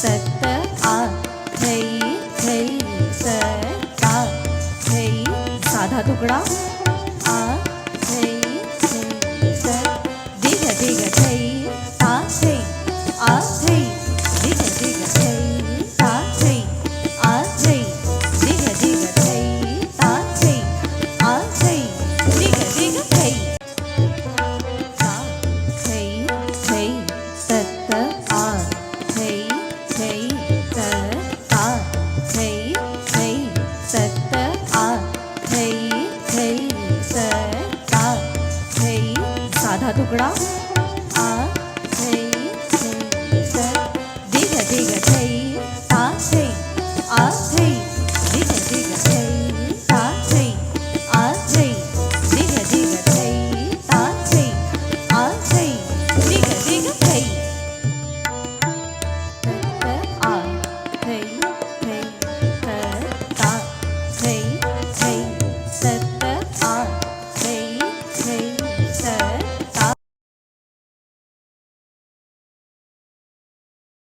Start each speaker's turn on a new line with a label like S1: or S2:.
S1: सत आ थई थई सता थई साधा तुकडा आ थई थई सत दिग दिग थई ता थई आ थई दिग दिग थई ता थई आ थई दिग दिग थई ता थई आ थई दिग दिग थई ता थई थई सत आ थई थई सता थई थई सत आ थई थई सता थई साधा तुकडा